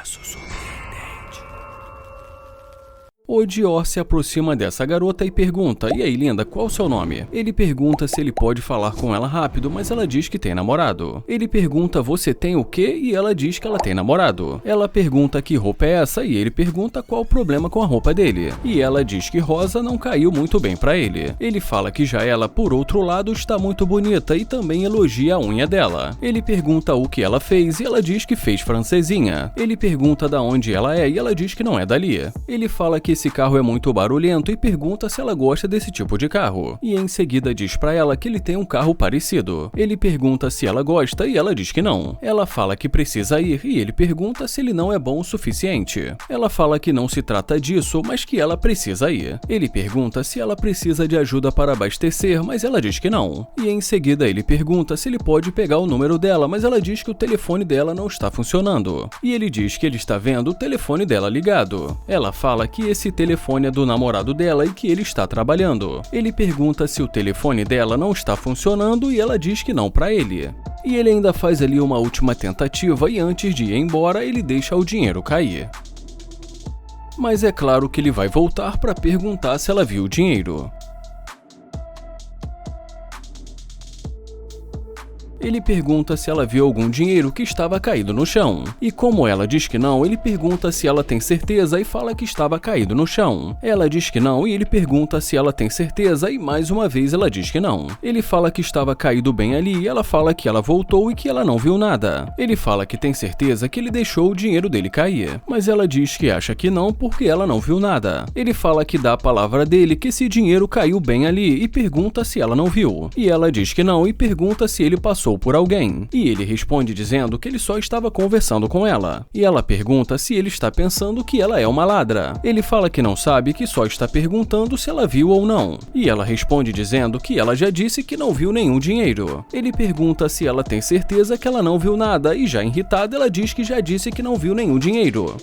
Caso surpreendente. O Dior se aproxima dessa garota e pergunta: "E aí, linda, qual o seu nome?" Ele pergunta se ele pode falar com ela rápido, mas ela diz que tem namorado. Ele pergunta: "Você tem o quê?" E ela diz que ela tem namorado. Ela pergunta que roupa é essa e ele pergunta qual o problema com a roupa dele. E ela diz que rosa não caiu muito bem pra ele. Ele fala que já ela, por outro lado, está muito bonita e também elogia a unha dela. Ele pergunta o que ela fez e ela diz que fez francesinha. Ele pergunta da onde ela é e ela diz que não é dali. Ele fala que esse carro é muito barulhento e pergunta se ela gosta desse tipo de carro. E em seguida diz pra ela que ele tem um carro parecido. Ele pergunta se ela gosta e ela diz que não. Ela fala que precisa ir e ele pergunta se ele não é bom o suficiente. Ela fala que não se trata disso, mas que ela precisa ir. Ele pergunta se ela precisa de ajuda para abastecer, mas ela diz que não. E em seguida ele pergunta se ele pode pegar o número dela, mas ela diz que o telefone dela não está funcionando. E ele diz que ele está vendo o telefone dela ligado. Ela fala que esse telefone é do namorado dela e que ele está trabalhando. Ele pergunta se o telefone dela não está funcionando e ela diz que não pra ele. E ele ainda faz ali uma última tentativa e antes de ir embora ele deixa o dinheiro cair. Mas é claro que ele vai voltar para perguntar se ela viu o dinheiro. Ele pergunta se ela viu algum dinheiro que estava caído no chão. E como ela diz que não, ele pergunta se ela tem certeza e fala que estava caído no chão. Ela diz que não e ele pergunta se ela tem certeza e mais uma vez ela diz que não. Ele fala que estava caído bem ali e ela fala que ela voltou e que ela não viu nada. Ele fala que tem certeza que ele deixou o dinheiro dele cair, mas ela diz que acha que não porque ela não viu nada. Ele fala que dá a palavra dele que esse dinheiro caiu bem ali e pergunta se ela não viu. E ela diz que não e pergunta se ele passou por alguém. E ele responde dizendo que ele só estava conversando com ela. E ela pergunta se ele está pensando que ela é uma ladra. Ele fala que não sabe, que só está perguntando se ela viu ou não. E ela responde dizendo que ela já disse que não viu nenhum dinheiro. Ele pergunta se ela tem certeza que ela não viu nada e já irritada ela diz que já disse que não viu nenhum dinheiro.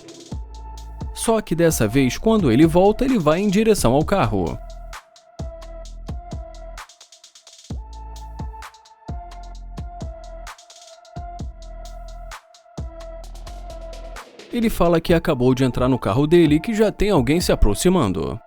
Só que dessa vez, quando ele volta, ele vai em direção ao carro. Ele fala que acabou de entrar no carro dele e que já tem alguém se aproximando.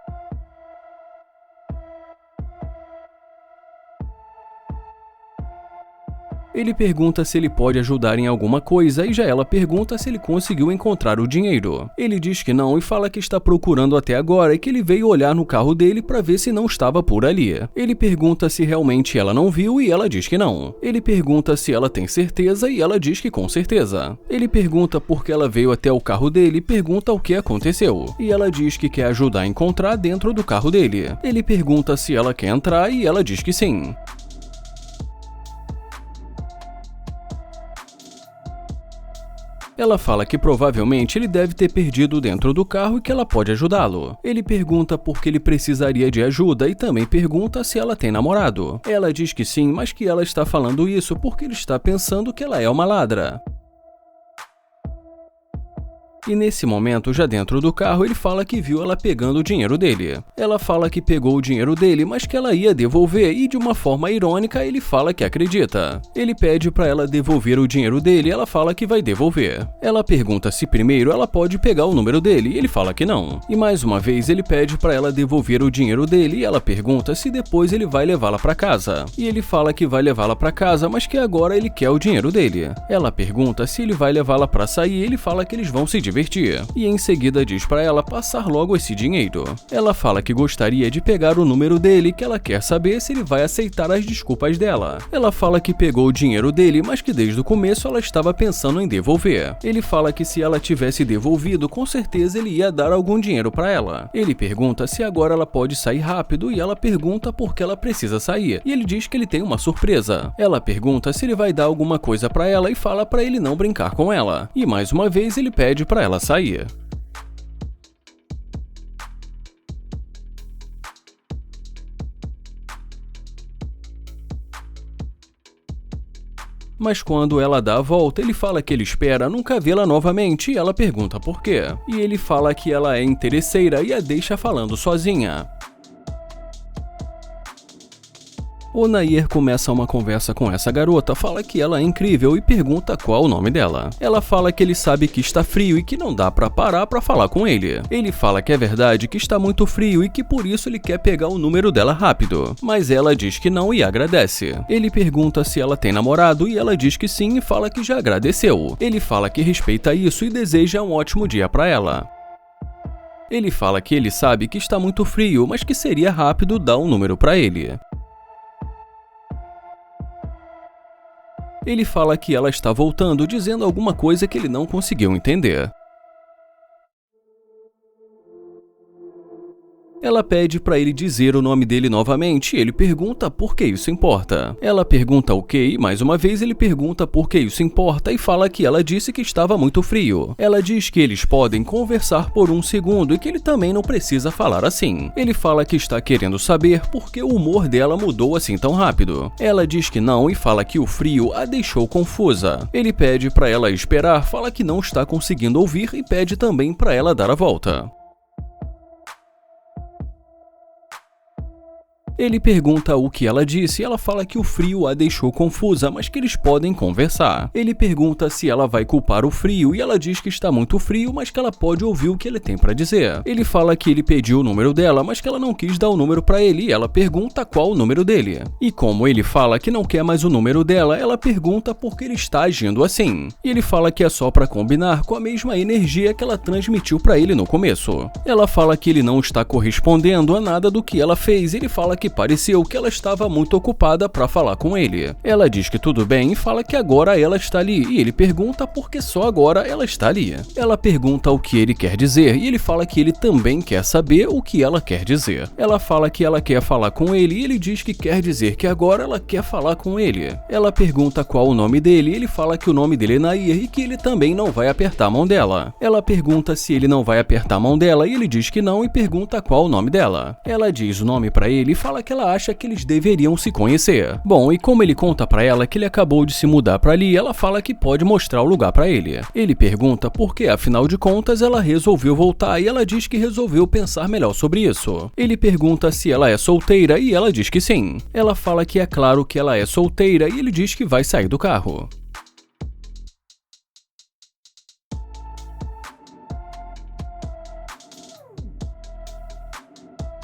Ele pergunta se ele pode ajudar em alguma coisa e já ela pergunta se ele conseguiu encontrar o dinheiro. Ele diz que não e fala que está procurando até agora e que ele veio olhar no carro dele para ver se não estava por ali. Ele pergunta se realmente ela não viu e ela diz que não. Ele pergunta se ela tem certeza e ela diz que com certeza. Ele pergunta por que ela veio até o carro dele e pergunta o que aconteceu. E ela diz que quer ajudar a encontrar dentro do carro dele. Ele pergunta se ela quer entrar e ela diz que sim. Ela fala que provavelmente ele deve ter perdido dentro do carro e que ela pode ajudá-lo. Ele pergunta por que ele precisaria de ajuda e também pergunta se ela tem namorado. Ela diz que sim, mas que ela está falando isso porque ele está pensando que ela é uma ladra. E nesse momento, já dentro do carro, ele fala que viu ela pegando o dinheiro dele. Ela fala que pegou o dinheiro dele, mas que ela ia devolver e de uma forma irônica ele fala que acredita. Ele pede para ela devolver o dinheiro dele e ela fala que vai devolver. Ela pergunta se primeiro ela pode pegar o número dele e ele fala que não. E mais uma vez ele pede para ela devolver o dinheiro dele e ela pergunta se depois ele vai levá-la para casa. E ele fala que vai levá-la para casa, mas que agora ele quer o dinheiro dele. Ela pergunta se ele vai levá-la para sair e ele fala que eles vão se divertir. E em seguida diz para ela passar logo esse dinheiro. Ela fala que gostaria de pegar o número dele e que ela quer saber se ele vai aceitar as desculpas dela. Ela fala que pegou o dinheiro dele, mas que desde o começo ela estava pensando em devolver. Ele fala que se ela tivesse devolvido, com certeza ele ia dar algum dinheiro para ela. Ele pergunta se agora ela pode sair rápido e ela pergunta por que ela precisa sair. E ele diz que ele tem uma surpresa. Ela pergunta se ele vai dar alguma coisa para ela e fala para ele não brincar com ela. E mais uma vez ele pede para ela sair. Mas quando ela dá a volta, ele fala que ele espera nunca vê-la novamente e ela pergunta por quê. E ele fala que ela é interesseira e a deixa falando sozinha. O Nair começa uma conversa com essa garota, fala que ela é incrível e pergunta qual o nome dela. Ela fala que ele sabe que está frio e que não dá pra parar pra falar com ele. Ele fala que é verdade, que está muito frio e que por isso ele quer pegar o número dela rápido. Mas ela diz que não e agradece. Ele pergunta se ela tem namorado e ela diz que sim e fala que já agradeceu. Ele fala que respeita isso e deseja um ótimo dia pra ela. Ele fala que ele sabe que está muito frio, mas que seria rápido dar um número pra ele. Ele fala que ela está voltando, dizendo alguma coisa que ele não conseguiu entender. Ela pede para ele dizer o nome dele novamente e ele pergunta por que isso importa. Ela pergunta o que e mais uma vez ele pergunta por que isso importa e fala que ela disse que estava muito frio. Ela diz que eles podem conversar por um segundo e que ele também não precisa falar assim. Ele fala que está querendo saber por que o humor dela mudou assim tão rápido. Ela diz que não e fala que o frio a deixou confusa. Ele pede para ela esperar, fala que não está conseguindo ouvir e pede também para ela dar a volta. Ele pergunta o que ela disse e ela fala que o frio a deixou confusa, mas que eles podem conversar. Ele pergunta se ela vai culpar o frio e ela diz que está muito frio, mas que ela pode ouvir o que ele tem para dizer. Ele fala que ele pediu o número dela, mas que ela não quis dar o número para ele e ela pergunta qual o número dele. E como ele fala que não quer mais o número dela, ela pergunta por que ele está agindo assim. E ele fala que é só para combinar com a mesma energia que ela transmitiu para ele no começo. Ela fala que ele não está correspondendo a nada do que ela fez e ele fala que pareceu que ela estava muito ocupada para falar com ele. Ela diz que tudo bem e fala que agora ela está ali e ele pergunta por que só agora ela está ali. Ela pergunta o que ele quer dizer e ele fala que ele também quer saber o que ela quer dizer. Ela fala que ela quer falar com ele e ele diz que quer dizer que agora ela quer falar com ele. Ela pergunta qual o nome dele e ele fala que o nome dele é Nair e que ele também não vai apertar a mão dela. Ela pergunta se ele não vai apertar a mão dela e ele diz que não e pergunta qual o nome dela. Ela diz o nome para ele e fala que ela acha que eles deveriam se conhecer. Bom, e como ele conta pra ela que ele acabou de se mudar pra ali, ela fala que pode mostrar o lugar pra ele. Ele pergunta por que, afinal de contas, ela resolveu voltar e ela diz que resolveu pensar melhor sobre isso. Ele pergunta se ela é solteira e ela diz que sim. Ela fala que é claro que ela é solteira e ele diz que vai sair do carro.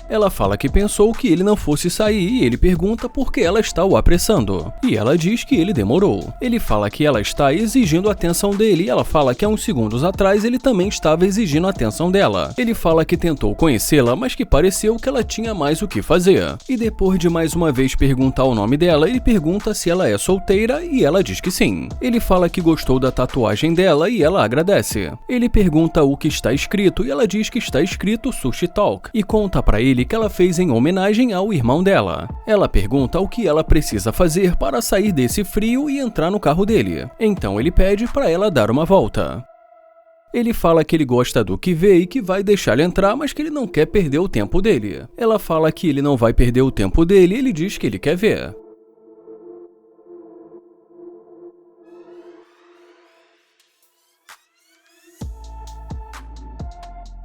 Ela fala que pensou que ele não fosse sair e ele pergunta por que ela está o apressando. E ela diz que ele demorou. Ele fala que ela está exigindo a atenção dele e ela fala que há uns segundos atrás ele também estava exigindo a atenção dela. Ele fala que tentou conhecê-la, mas que pareceu que ela tinha mais o que fazer. E depois de mais uma vez perguntar o nome dela, ele pergunta se ela é solteira e ela diz que sim. Ele fala que gostou da tatuagem dela e ela agradece. Ele pergunta o que está escrito e ela diz que está escrito Sushi Talk e conta pra ele que ela fez em homenagem ao irmão dela. Ela pergunta o que ela precisa fazer para sair desse frio e entrar no carro dele. Então ele pede para ela dar uma volta. Ele fala que ele gosta do que vê e que vai deixá-la entrar, mas que ele não quer perder o tempo dele. Ela fala que ele não vai perder o tempo dele e ele diz que ele quer ver.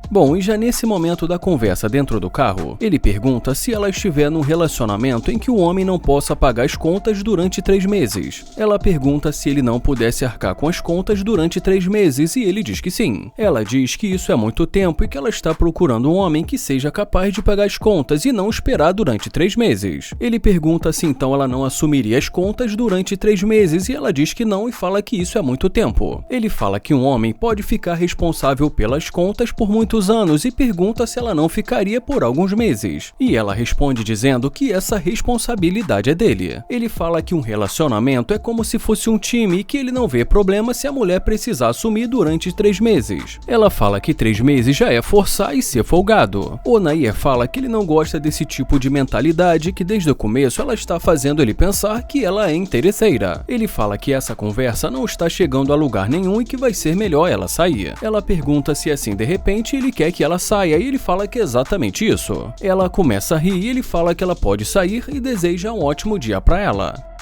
Bom, e já nesse momento da conversa dentro do carro, ele pergunta se ela estiver num relacionamento em que o homem não possa pagar as contas durante 3 meses. Ela pergunta se ele não pudesse arcar com as contas durante 3 meses e ele diz que sim. Ela diz que isso é muito tempo e que ela está procurando um homem que seja capaz de pagar as contas e não esperar durante 3 meses. Ele pergunta se então ela não assumiria as contas durante 3 meses e ela diz que não e fala que isso é muito tempo. Ele fala que um homem pode ficar responsável pelas contas por muitos anos e pergunta se ela não ficaria por alguns meses. E ela responde dizendo que essa responsabilidade é dele. Ele fala que um relacionamento é como se fosse um time e que ele não vê problema se a mulher precisar assumir durante 3 meses. Ela fala que 3 meses já é forçar e ser folgado. O Nair fala que ele não gosta desse tipo de mentalidade e que desde o começo ela está fazendo ele pensar que ela é interesseira. Ele fala que essa conversa não está chegando a lugar nenhum e que vai ser melhor ela sair. Ela pergunta se assim de repente ele quer que ela saia e ele fala que é exatamente isso. Ela começa a rir e ele fala que ela pode sair e deseja um ótimo dia para ela.